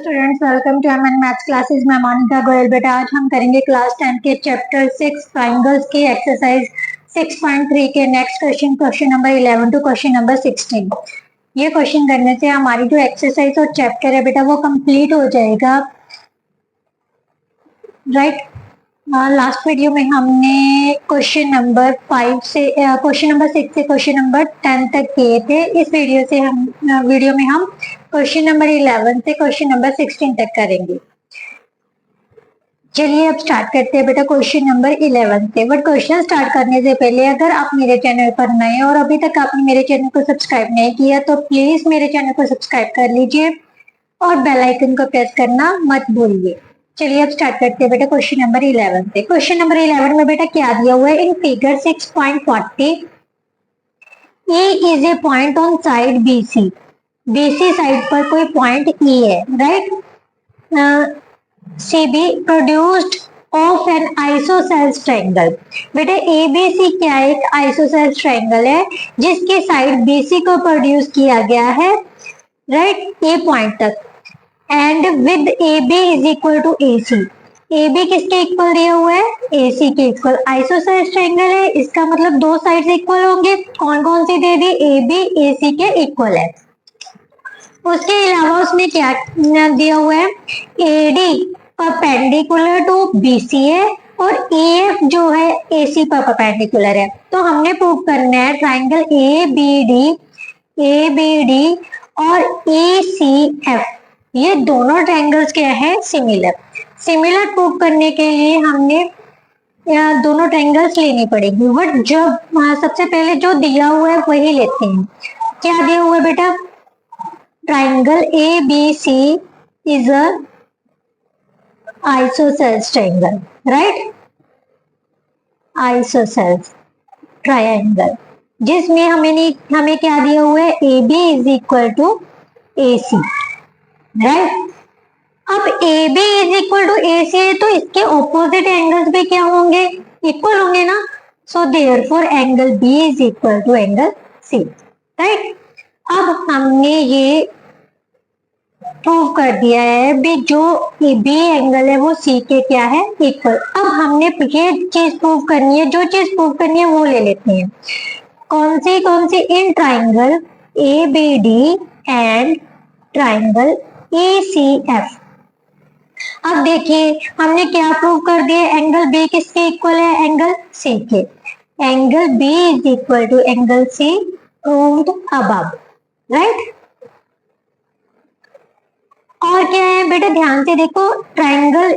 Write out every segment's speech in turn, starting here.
Students, welcome to MN maths classes में मोनिका गोयल। बेटा आज हम करेंगे क्लास 10 के चैप्टर 6 ट्राइंगल्स की एक्सरसाइज 6.3 के next question number 11 to question number 16। ये क्वेश्चन करने से हमारी जो एक्सरसाइज और चैप्टर है बेटा वो कंप्लीट हो जाएगा, राइट। लास्ट वीडियो में हमने क्वेश्चन नंबर 6 से क्वेश्चन नंबर 10 तक किए थे। इस वीडियो में हम क्वेश्चन नंबर 11 से क्वेश्चन नंबर 16 तक करेंगे। चलिए अब स्टार्ट करते हैं बेटा क्वेश्चन नंबर 11 से। बट क्वेश्चन स्टार्ट करने से पहले अगर आप मेरे चैनल पर नए और अभी तक आपने मेरे चैनल को सब्सक्राइब नहीं किया तो प्लीज मेरे चैनल को सब्सक्राइब कर लीजिए और बेल आइकन को प्रेस करना मत भूलिए। चलिए अब स्टार्ट करते हैं बेटा क्वेश्चन नंबर 11 से। क्वेश्चन नंबर 11 में बेटा क्या दिया हुआ है, in figure 6.40 A is a point on side BC। BC side पर कोई पॉइंट E है, right. CB produced of N isosceles triangle. बेटा ABC क्या है, एक आइसोसेल्स ट्रायंगल है जिसकी साइड BC को प्रोड्यूस किया गया है, राइट, A पॉइंट तक। And with AB is equal to AC। AB किसके इक्वल दिया हुआ है, AC के इक्वल। आइसोसेल्स ट्रायंगल है, इसका मतलब दो साइड्स इक्वल होंगे। कौन कौन सी दे दी, AB AC के इक्वल है। उसके अलावा उसने क्या दिया हुआ है, AD परपेंडिकुलर टू BC है और AF जो है AC पर परपेंडिकुलर है। तो हमने प्रूव करना है ट्रायंगल ABD और ACF, ये दोनों ट्रायंगल्स क्या है, सिमिलर प्रूव करने के लिए हमने दोनों ट्रायंगल्स लेनी पड़ेगी। बट जब सबसे पहले जो दिया हुआ है वही लेते हैं। क्या दिया हुआ है बेटा, triangle ABC is a isosceles triangle, right, isosceles triangle जिसमें हमें क्या दिया हुआ है, AB is equal to AC, right. अब AB is equal to AC है तो इसके ऑपोजिट एंगल्स भी क्या होंगे, इक्वल होंगे ना। So therefore angle B is equal to angle C, right. अब हमने ये प्रूव कर दिया है भी जो B एंगल है वो C के क्या है, इक्वल। अब हमने ये चीज प्रूव करनी है, जो चीज प्रूव करनी है वो ले लेते हैं। कौन सी, in triangle ABD and triangle ACF। अब देखिए हमने क्या प्रूव कर दिया, एंगल B किसके इक्वल है, एंगल C के। Angle B is equal to angle C proved above, right. और क्या है बेटा, ध्यान से देखो, ट्रायंगल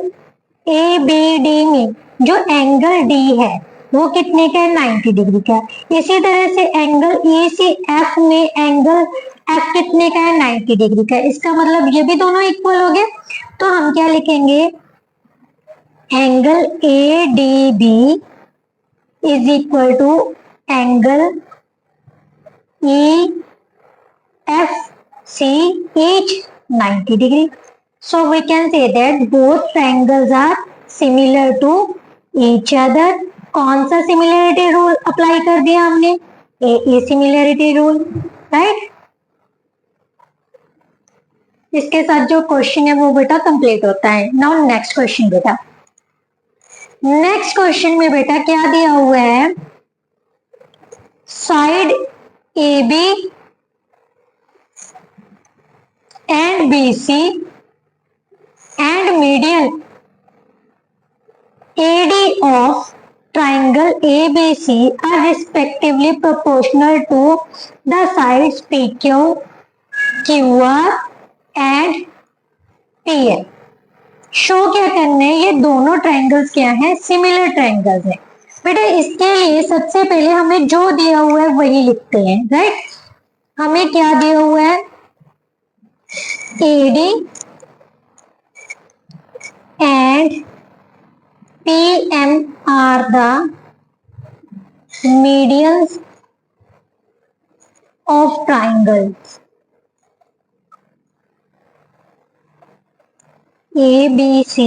ABD में जो एंगल D है वो कितने का है, 90 डिग्री का। इसी तरह से एंगल ECF में एंगल F कितने का है, 90 डिग्री का। इसका मतलब ये भी दोनों इक्वल हो गए। तो हम क्या लिखेंगे, angle ADB is equal to angle EFC each 90 degree. So we can say that both triangles are similar to each other. कौन सा सिमिलरिटी रूल अप्लाई कर दिया हमने, ए सिमिलरिटी रूल, राइट। इसके साथ जो क्वेश्चन है वो बेटा कंप्लीट होता है। नाउ नेक्स्ट क्वेश्चन बेटा, नेक्स्ट क्वेश्चन में बेटा क्या दिया हुआ है, side AB and BC and median AD of triangle ABC are respectively proportional to the sides PQ, QR and PN. Show क्या करना है, ये दोनों ट्रायंगल्स क्या है, सिमिलर ट्रायंगल्स है। बेटा इसके लिए सबसे पहले हमें जो दिया हुआ है वही लिखते हैं, राइट। हमें क्या दिया हुआ है, AD and PM are the medians of triangles ABC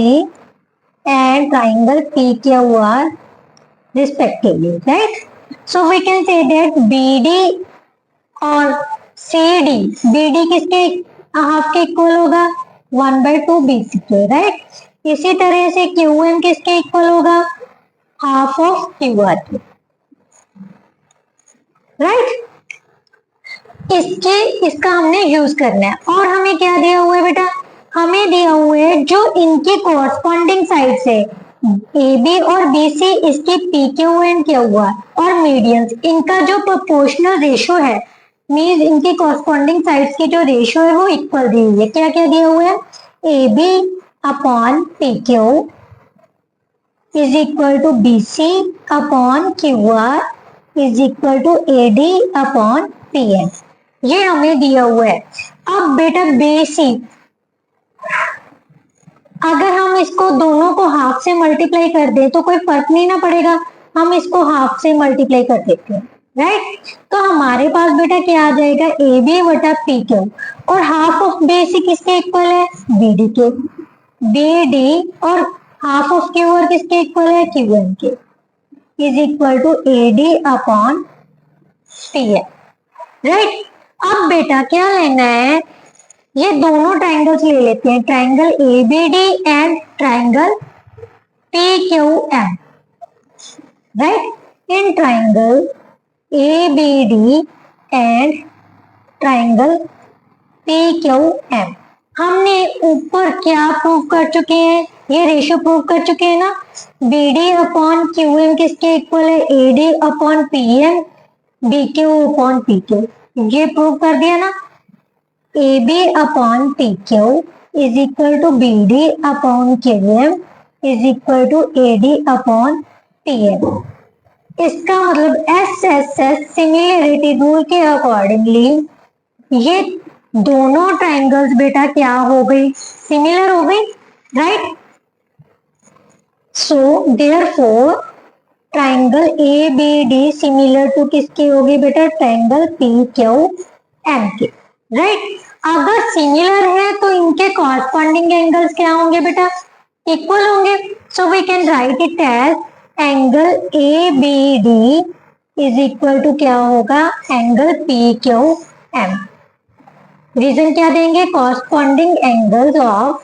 and triangle PQR respectively, right? So we can say that BD और CD, BD किसके हाफ के इक्वल होगा, 1/2 BCK, राइट। इसी तरह से QM किसके इक्वल होगा, हाफ ऑफ QR के, राइट। इसका हमने यूज करना है। और हमें क्या दिया हुआ है बेटा, हमें दिया हुआ है जो इनके कोरस्पॉन्डिंग साइड से AB और BC इसके PQN किया हुआ है, और मीडियंस इनका जो प्रोपोर्शनल रेशो है, मीन्स इनके कोरस्पॉन्डिंग साइड्स की जो रेशो है वो इक्वल दी हुई है। क्या क्या दिया हुआ है, AB upon PQ is equal to BC upon QR is equal to AD upon PN, ये हमें दिया हुआ है। अब बेटा बेसिक, अगर हम इसको दोनों को हाफ से मल्टीप्लाई कर दें तो कोई फर्क नहीं ना पड़ेगा, हम इसको हाफ से मल्टीप्लाई कर देते हैं, राइट। तो हमारे पास बेटा क्या आ जाएगा, AB बटा PQ, और हाफ ऑफ बेसिक किसके इक्वल है, BD के, BD, और हाफ ऑफ QR किसके इक्वल है, QN के, is equal to AD upon PN, right. अब बेटा क्या लेना है, ये दोनों ट्राइंगल्स ले लेते हैं, triangle ABD and triangle PQM, right. In triangle ABD and triangle PQM हमने ऊपर क्या प्रूव कर चुके हैं, ये रेशियो प्रूव कर चुके हैं ना, BD अपॉन QM किसके इक्वल है, AD upon PM, BQ upon PQ, ये प्रूव कर दिया ना। AB upon PQ is equal to BD upon QM is equal to AD upon PM। इसका मतलब SSS सिमिलरिटी रूल के अकॉर्डिंगली ये दोनों ट्राइंगल्स बेटा क्या हो गई, सिमिलर हो गई, right. So therefore triangle ABD similar to किसकी होगी बेटा, ट्राइंगल PQM के, राइट। अगर सिमिलर है तो इनके कॉरस्पॉन्डिंग एंगल्स क्या होंगे बेटा, इक्वल होंगे। So we can write it as angle ABD is equal to क्या होगा, एंगल PQM। रीजन क्या देंगे, corresponding angles of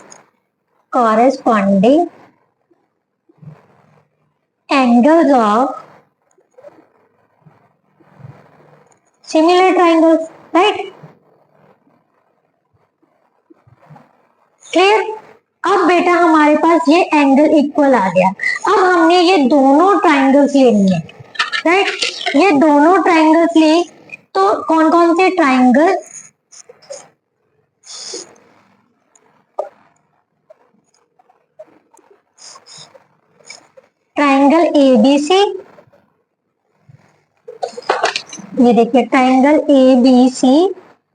similar triangles, right, clear. अब बेटा हमारे पास ये एंगल इक्वल आ गया। अब हमने ये दोनों ट्राइंगल्स लेनी है, राइट। ये दोनों ट्राइंगल्स ले तो कौन कौन से ट्राइंगल, ट्राइंगल ABC, ये देखिए triangle ABC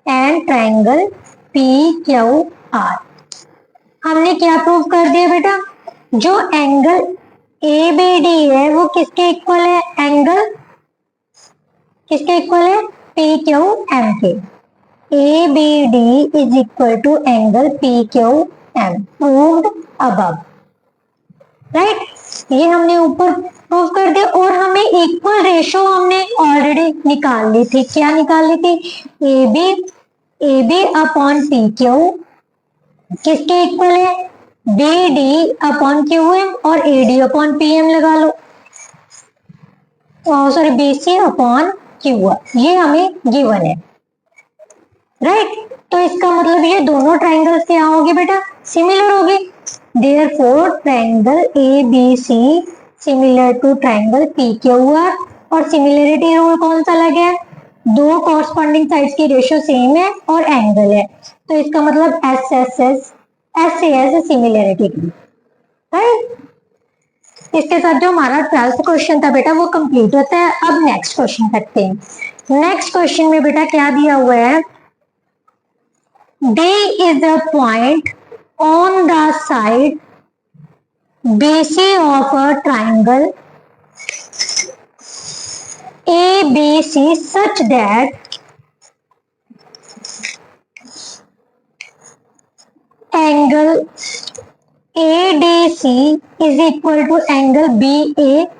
and triangle PQR। हमने क्या प्रूव कर दिया बेटा, जो एंगल ABD है वो किसके इक्वल है, एंगल किसके इक्वल है, PQM के। ABD is equal to angle PQM, proved above, right. ये हमने ऊपर प्रूव कर दिया। और हमें इक्वल रेशो हमने ऑलरेडी निकाल ली थी, क्या निकाल ली थी, AB अपॉन PQ किसके इक्वल है, BD अपॉन QM, और AD अपॉन PM लगा लो, सॉरी BC अपॉन QR, ये हमें गिवन है, राइट। तो इसका मतलब ये दोनों ट्राइंगल्स क्या होगी बेटा, सिमिलर होगी। Therefore triangle ABC similar to triangle PQR, और सिमिलरिटी रूल कौन सा लगा है, दो कॉरस्पॉन्डिंग साइड्स की रेशियो सेम है और एंगल है, तो इसका मतलब SAS सिमिलरिटी, राइट। इसके साथ जो हमारा 12th क्वेश्चन था बेटा वो कंप्लीट होता है। अब नेक्स्ट क्वेश्चन करते हैं। नेक्स्ट क्वेश्चन में बेटा क्या दिया हुआ है, D is a point on the side BC of a triangle ABC such that angle ADC is equal to angle BAC,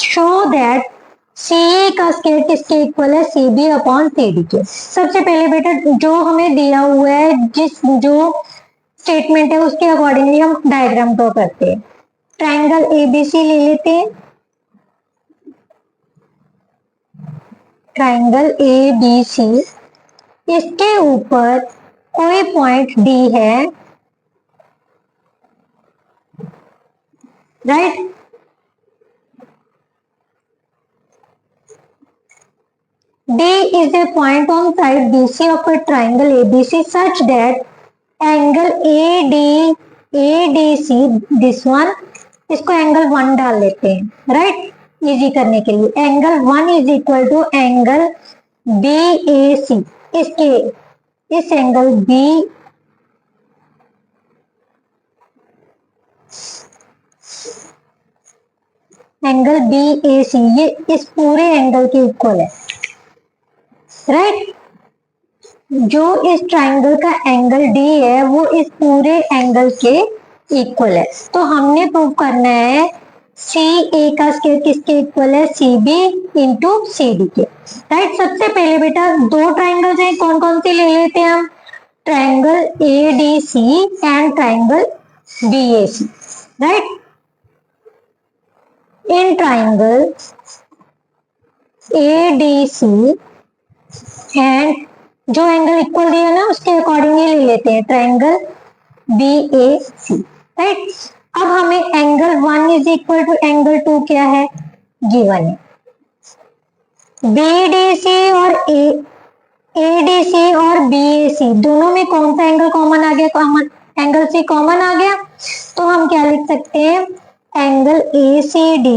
show that सी का स्क्वायर किसके इक्वल है, C B upon C D के। सबसे पहले बेटा जो हमें दिया हुआ है, जो स्टेटमेंट है उसके अकॉर्डिंगली हम डायग्राम ड्रॉ करते हैं। ट्राइंगल एबीसी ले लेते हैं, ट्राइंगल एबीसी, इसके ऊपर कोई पॉइंट डी है, right. D is a point on side BC of a triangle ABC such that angle ADC, this one, इसको एंगल 1 डाल लेते हैं, राइट, इजी करने के लिए। Angle 1 is equal to angle BAC, इसके इस एंगल B एंगल BAC ये इस पूरे एंगल के इक्वल है, राइट। जो इस ट्राइंगल का एंगल D है वो इस पूरे एंगल के इक्वल है। तो हमने प्रूव करना है CA का स्क्वायर किसके इक्वल है, CB इंटू CD के, राइट। सबसे पहले बेटा दो ट्राइंगल्स हैं, कौन कौन से ले लेते हैं हम, triangle ADC and triangle BAC, right. In triangle ADC and जो एंगल इक्वल दिया ना उसके अकॉर्डिंगली ले लेते हैं ट्राइंगल BAC, राइट। अब हमें angle 1 is equal to angle 2 क्या है, गिवन है। BDC और ADC और BAC दोनों में कौन सा एंगल कॉमन आ गया, कॉमन एंगल C कॉमन आ गया, तो हम क्या लिख सकते हैं, angle ACD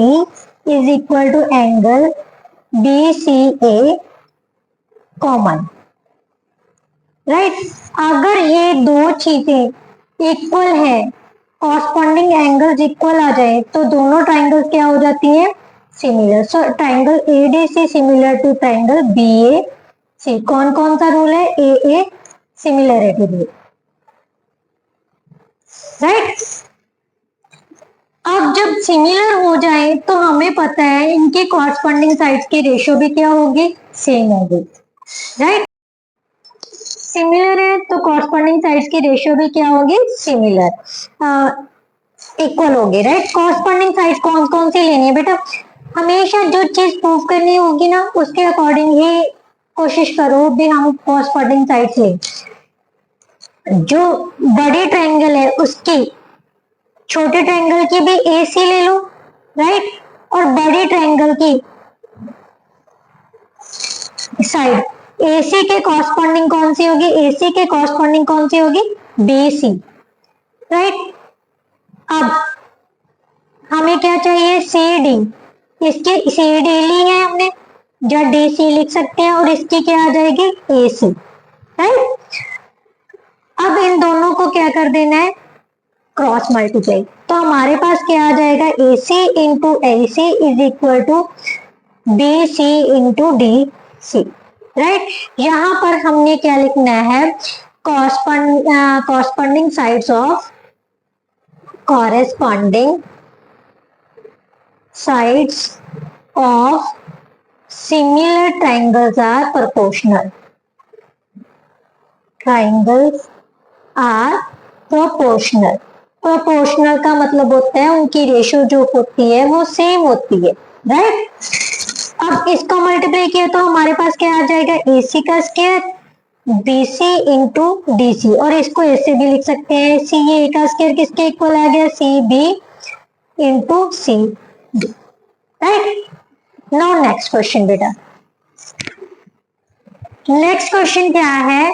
is equal to angle BCA common, right. अगर ये दो चीजें इक्वल है, कॉरस्पॉन्डिंग एंगल्स इक्वल आ जाए तो दोनों ट्राइंगल्स क्या हो जाती है, similar. So triangle ADC similar to triangle BAC। कौन कौन सा रूल है, AA सिमिलरिटी रूल, राइट। अब जब सिमिलर हो जाए तो हमें पता है इनके कॉरस्पॉन्डिंग साइड्स की रेशियो भी क्या होगी, सेम होगी, राइट। सिमिलर है तो कॉरस्पॉन्डिंग साइड्स की रेशियो भी क्या होगी, सिमिलर, इक्वल होगी, राइट। कॉरस्पॉन्डिंग साइड्स कौन कौन सी लेनी है बेटा, हमेशा जो चीज प्रूव करनी होगी ना उसके अकॉर्डिंग ही कोशिश करो भी हम कॉरस्पॉन्डिंग साइड्स लें। जो बड़ी ट्राइंगल है उसकी छोटे ट्राइंगल की भी AC ले लो, राइट, और बड़ी ट्राइंगल की साइड AC के कॉरस्पॉन्डिंग कौन सी होगी, AC के कॉरस्पॉन्डिंग कौन सी होगी, BC, राइट। अब हमें क्या चाहिए, CD, इसकी CD ली है हमने, जो DC लिख सकते हैं, और इसकी क्या आ जाएगी, AC, राइट। अब इन दोनों को क्या कर देना है, क्रॉस मल्टीप्लाई, तो हमारे पास क्या आ जाएगा, AC into AC is equal to BC into DC, right. यहाँ पर हमने क्या लिखना है, corresponding sides of similar triangles are proportional, triangles are proportional. Proportional का मतलब होता है उनकी रेशियो जो होती है वो सेम होती है, राइट। अब इसको मल्टीप्लाई किया तो हमारे पास क्या आ जाएगा, AC का स्क्वायर BC इंटू DC, और इसको ऐसे भी लिख सकते हैं, CA का स्क्वायर किसके इक्वल आ गया, CB into CD, right. Now next question बेटा, नेक्स्ट क्वेश्चन क्या है,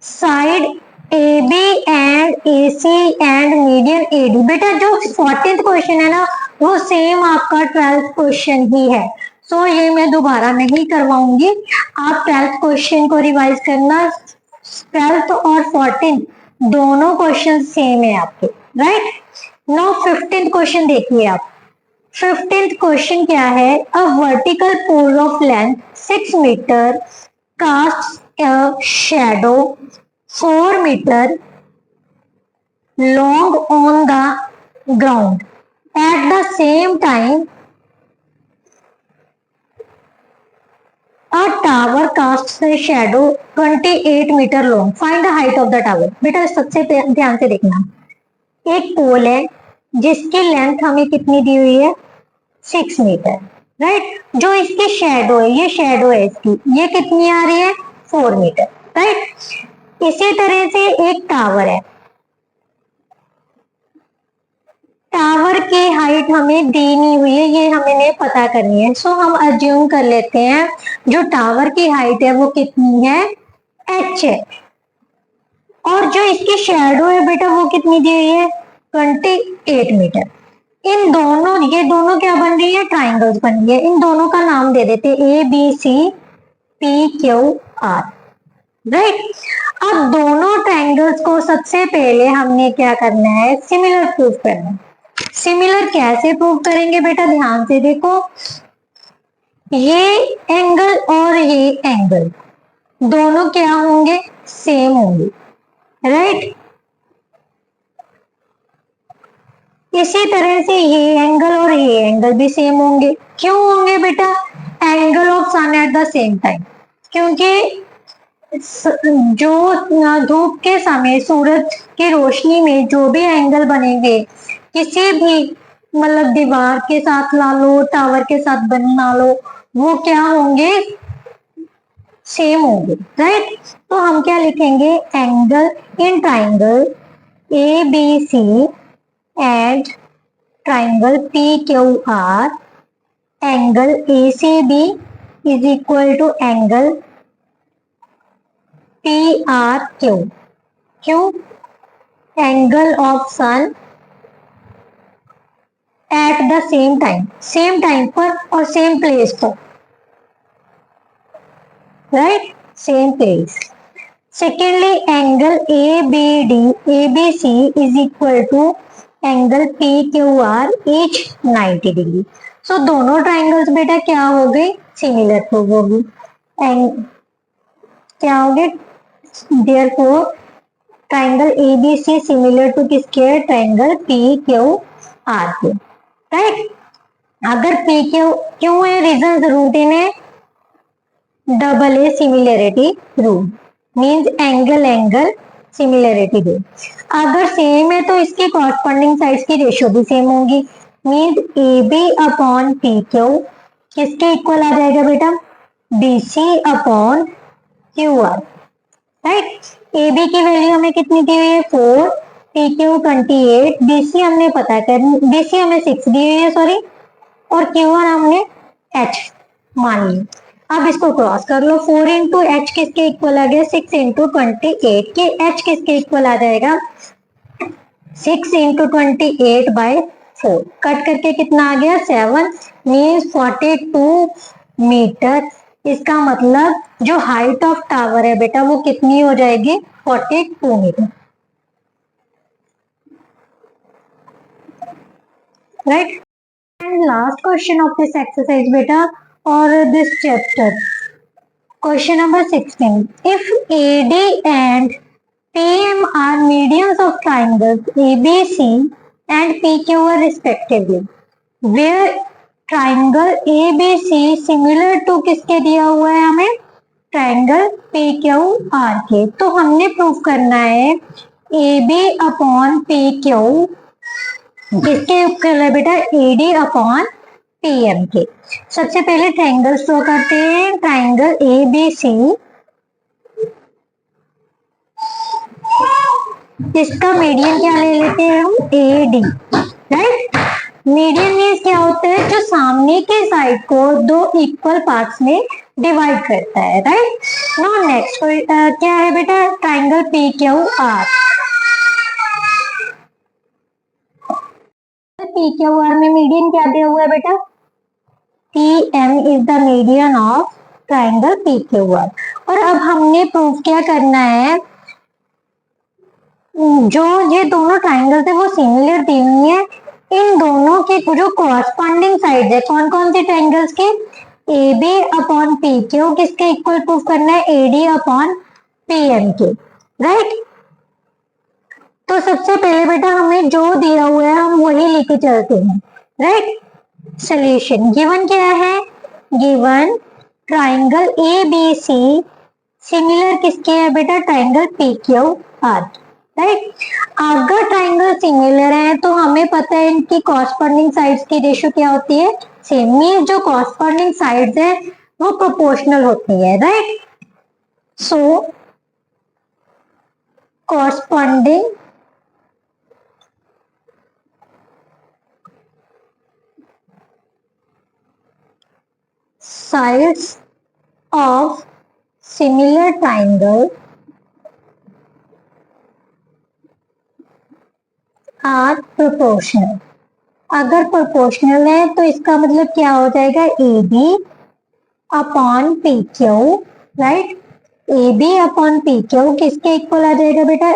side AB and AC and median AD। बेटा जो 14th क्वेश्चन है ना वो सेम आपका 12th क्वेश्चन ही है, सो ये मैं दोबारा नहीं करवाऊंगी, आप 12th क्वेश्चन को रिवाइज करना। 12th और 14th दोनों क्वेश्चन सेम है आपके, राइट। नाउ 15th क्वेश्चन देखिए आप। 15th क्वेश्चन क्या है, a vertical pole of length 6 metre casts a shadow 4 meter long on the ground at the same time A tower casts a shadow 28 metre long, find the height of the tower. बेटा सबसे ध्यान से देखना, एक पोल है जिसकी length हमें कितनी दी हुई है 6 मीटर, राइट। जो इसकी शेडो है, ये शेडो है इसकी, ये कितनी आ रही है 4 मीटर, राइट। इसी तरह से एक टावर है, टावर की हाइट हमें दी नहीं हुई है, ये हमें पता करनी है। सो हम अज्यूम कर लेते हैं जो टावर की हाइट है वो कितनी है h है, और जो इसकी शेडो है बेटा वो कितनी दी हुई है 28 मीटर। इन दोनों, ये दोनों क्या बन रही है ट्राइंगल्स बन रही है। इन दोनों का नाम दे देते A B C P Q R, right. अब दोनों ट्राइंगल्स को सबसे पहले हमने क्या करना है सिमिलर प्रूफ करना है। सिमिलर कैसे प्रूव करेंगे बेटा, ध्यान से देखो, ये एंगल और ये एंगल दोनों क्या होंगे सेम होंगे, राइट। इसी तरह से ये एंगल और ये एंगल भी सेम होंगे। क्यों होंगे बेटा, angle of sun at the same time, क्योंकि जो धूप के समय सूरज की रोशनी में जो भी एंगल बनेंगे किसी भी मतलब दीवार के साथ ला लो, टावर के साथ बना लो, वो क्या होंगे सेम होंगे, राइट। तो हम क्या लिखेंगे angle in triangle A B C and triangle P Q R, angle A C B is equal to angle P R Q. क्यों, angle of sun at the same time पर और same place पर, right, same place. Secondly angle A B D A B C is equal to angle P Q R each 90 degree. So दोनों triangles बेटा क्या हो गए similar prove होगी, क्या हो गए therefore triangle A B C similar to किसके ट्राइंगल पी क्यू आर के, राइट। अगर पी क्यों है रीजन जरूर देने, double A similarity rule means angle similarity दे। अगर सेम है तो इसकी कॉरस्पॉन्डिंग साइड्स की रेशियो भी सेम होगी, means A B upon P Q किसके इक्वल आ जाएगा बेटा B C upon Q R, right. A B की वैल्यू हमें कितनी दी हुई है 4, पी क्यू 28, बी सी हमने पता कर, बी सी हमें 6 दी हुई है सॉरी, और क्यू आर हमने h मान ली। अब इसको क्रॉस कर लो, 4 इंटू एच किसके इक्वल आ गया 6 इंटू 28 के h किसके इक्वल आ जाएगा 6 इंटू 28 बाई 4, कट करके कितना आ गया 7 मीन्स 42 मीटर। इसका मतलब जो हाइट ऑफ टावर है बेटा वो कितनी हो जाएगी 42 metre, right. And last question of this exercise बेटा और this chapter, question number 16. If AD and PM are medians of triangles ABC and PQR respectively, where triangle ABC similar to किसके दिया हुआ है हमें ट्राइंगल PQR के, तो हमने प्रूफ करना है AB अपॉन PQ किसके इक्वल है बेटा AD अपॉन PM के। सबसे पहले ट्राइंगल्स ड्रॉ करते हैं, ट्राइंगल ए बी सी, इसका मीडियन क्या ले लेते हैं हम A D, right. Median means क्या होता है जो सामने के साइड को दो इक्वल पार्ट्स में डिवाइड करता है, राइट। नाउ नेक्स्ट क्या है बेटा triangle P Q are, P Q are में मीडियन क्या दिया हुआ है बेटा PM is the median of triangle PQR। और अब हमने प्रूफ क्या करना है, जो ये दोनों ट्राइंगल्स है वो सिमिलर दी हुई है, इन दोनों के जो कॉरस्पॉन्डिंग साइड है कौन कौन से ट्राइंगल्स के AB अपॉन PQ किसके इक्वल प्रूफ करना है AD अपॉन PM के, राइट। तो सबसे पहले बेटा हमें जो दिया हुआ है हम वही लेके चलते हैं, राइट। सोल्यूशन गिवन क्या है, given triangle A B C similar किसके है बेटा, triangle P Q R, right. अगर ट्राइंगल सिमिलर है तो हमें पता है इनकी कॉरस्पॉन्डिंग साइड्स की रेशियो क्या होती है, सेम। मींस जो कॉरस्पॉन्डिंग साइड्स है वो प्रोपोर्शनल होती है, right. So corresponding sides of similar triangle are proportional। अगर प्रोपोर्शनल है तो इसका मतलब क्या हो जाएगा, A B upon P Q, right. A B upon P Q किसके इक्वल आ जाएगा बेटा,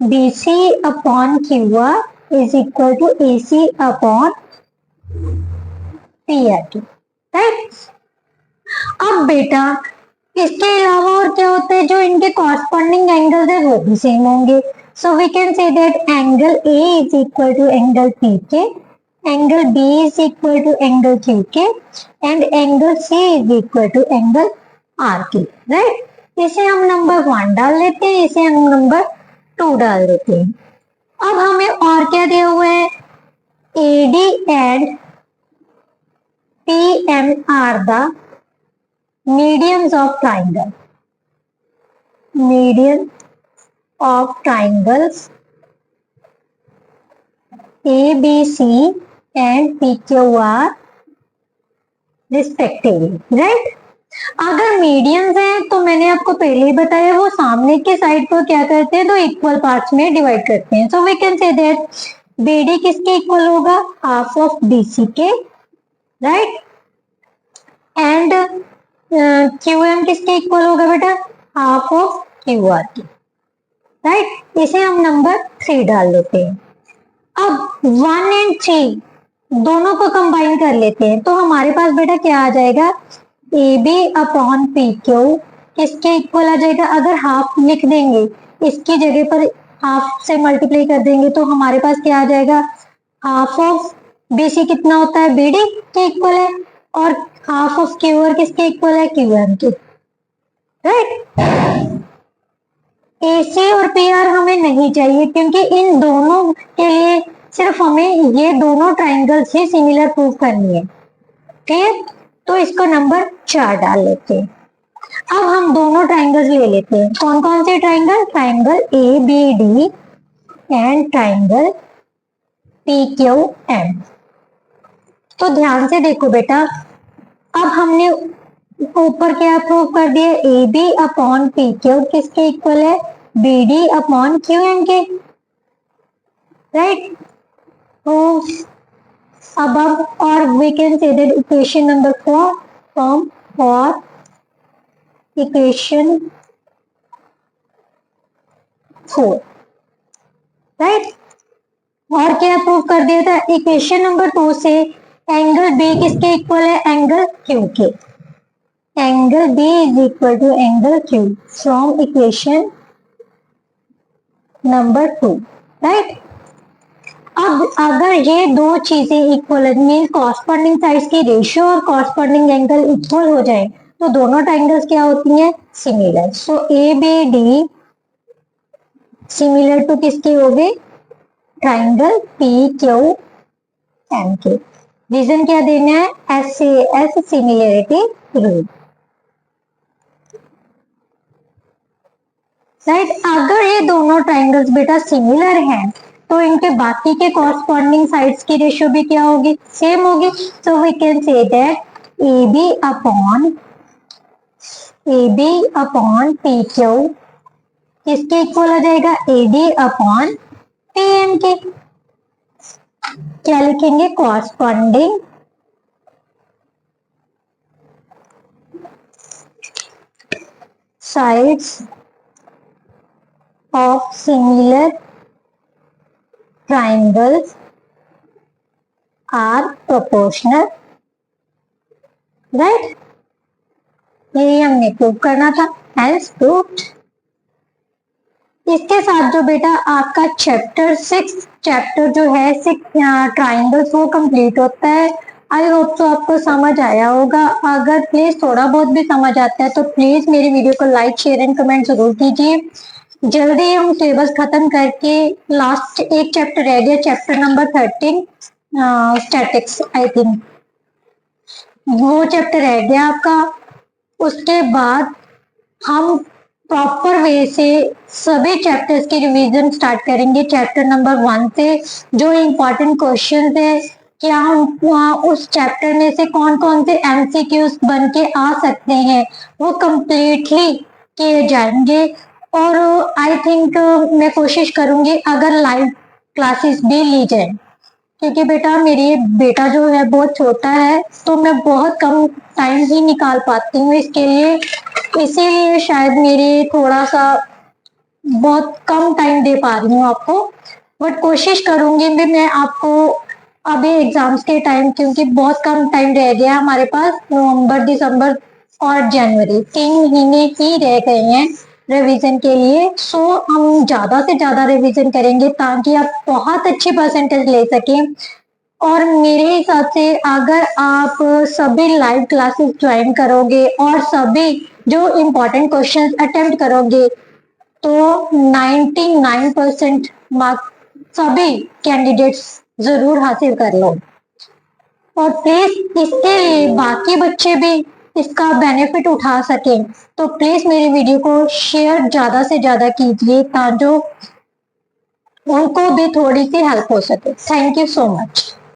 B C upon Q R is equal to A C upon P R T, right. अब बेटा इसके अलावा और क्या होता है, जो इनके कॉरस्पॉन्डिंग एंगल्स है वो भी सेम होंगे। So we can say that angle A is equal to angle P के, angle B is equal to angle Q के, and angle C is equal to angle R के, राइट। इसे हम number 1 डाल लेते हैं, इसे हम नंबर 2 डाल देते हैं। अब हमें और क्या दिया हुआ है, A D and P M are the medians of triangle, median of triangles ABC and PQR respectively, right। अगर मीडियंस हैं तो मैंने आपको पहले ही बताया वो सामने के साइड को क्या करते हैं, तो इक्वल पार्ट्स में डिवाइड करते हैं। So we can say that BD किसके इक्वल होगा, हाफ ऑफ BC के, राइट। एंड QM किसके इक्वल होगा बेटा, हाफ ऑफ QR की, राइट। इसे हम नंबर 3 डाल लेते हैं। अब 1 एंड 3 दोनों को कंबाइन कर लेते हैं तो हमारे पास बेटा क्या आ जाएगा, A B upon P Q किसके इक्वल आ जाएगा, अगर हाफ लिख देंगे इसकी जगह पर हाफ से मल्टीप्लाई कर देंगे तो हमारे पास क्या आ जाएगा, हाफ ऑफ BC कितना होता है, BD के इक्वल है, और हाफ ऑफ QR किसके इक्वल है, QM के, राइट। AC और PR हमें नहीं चाहिए क्योंकि इन दोनों के लिए सिर्फ हमें ये दोनों ट्राइंगल्स ही सिमिलर प्रूव करनी है, ठीक। तो इसको नंबर 4 डाल लेते हैं। अब हम दोनों ट्राइंगल्स ले लेते हैं, कौन कौन से triangle, triangle ABD and triangle PQM। तो ध्यान से देखो बेटा, अब हमने ऊपर क्या प्रूव कर दिया, A B upon P Q किसके इक्वल है, BD अपॉन QM के, राइट। तो अब और we can say that equation number 4 from four equation 4, right. और क्या प्रूव कर दिया था, इक्वेशन नंबर 2 से एंगल बी किसके इक्वल है, एंगल क्यू के, angle B is equal to angle Q from equation number 2, right. अब अगर ये दो चीजें इक्वल है, मीन कॉरस्पॉन्डिंग साइड्स की रेशियो और कॉरस्पॉन्डिंग एंगल इक्वल हो जाए तो दोनों ट्राइंगल्स क्या होती हैं, similar. So ABD similar to किसके हो गए, ट्राइंगल PQM के। रीजन क्या देना है, SAS सिमिलरिटी रूल, राइट। अगर ये दोनों ट्राइंगल्स बेटा सिमिलर हैं तो इनके बाकी के कॉरस्पॉन्डिंग साइड्स की रेशियो भी क्या होगी, सेम होगी। So we can say that AB upon PQ किसके इक्वल आ जाएगा, AD अपॉन PM के। क्या लिखेंगे, corresponding sides of similar triangles are proportional, right. यही हमने प्रूव करना था, एज प्रूव्ड। इसके साथ जो बेटा आपका चैप्टर 6 जो है 6 ट्राइंगल्स वो कंप्लीट होता है। आई होप तो आपको समझ आया होगा। अगर प्लीज थोड़ा बहुत भी समझ आता है तो प्लीज मेरी वीडियो को लाइक शेयर एंड कमेंट जरूर कीजिए। जल्दी हम सिलेबस खत्म करके लास्ट एक चैप्टर रह गया, chapter number 13 statics I think, वो चैप्टर रह गया आपका। उसके बाद हम प्रॉपर वे से सभी चैप्टर्स की रिवीजन स्टार्ट करेंगे चैप्टर नंबर 1 से। जो इम्पोर्टेंट क्वेश्चन है, क्या हम उस चैप्टर में से कौन कौन से एमसीक्यूज बन के आ सकते हैं, वो कंप्लीटली किए जाएंगे। और आई थिंक मैं कोशिश करूंगी अगर लाइव क्लासेस भी ली जाए, क्योंकि बेटा मेरी बेटा जो है बहुत छोटा है, तो मैं बहुत कम टाइम ही निकाल पाती हूँ इसके लिए, इसीलिए शायद मेरी थोड़ा सा बहुत कम टाइम दे पा रही हूँ आपको। बट कोशिश करूंगी भी मैं आपको अभी एग्जाम्स के टाइम, क्योंकि बहुत कम टाइम रह गया हमारे पास, नवंबर दिसंबर और जनवरी 3 महीने ही रह गए हैं रिवीजन के लिए। सो हम ज्यादा से ज्यादा रिवीजन करेंगे ताकि आप बहुत अच्छी परसेंटेज ले सकें। और मेरे हिसाब से अगर आप सभी लाइव क्लासेस ज्वाइन करोगे और सभी जो इम्पोर्टेंट क्वेश्चंस अटेम्प्ट करोगे तो 99% मार्क्स सभी कैंडिडेट्स जरूर हासिल कर लो। और प्लीज इसके लिए बाकी बच्चे भी इसका बेनिफिट उठा सकें, तो प्लीज मेरी वीडियो को शेयर ज्यादा से ज्यादा कीजिए ताकि उनको भी थोड़ी सी हेल्प हो सके। Thank you so much.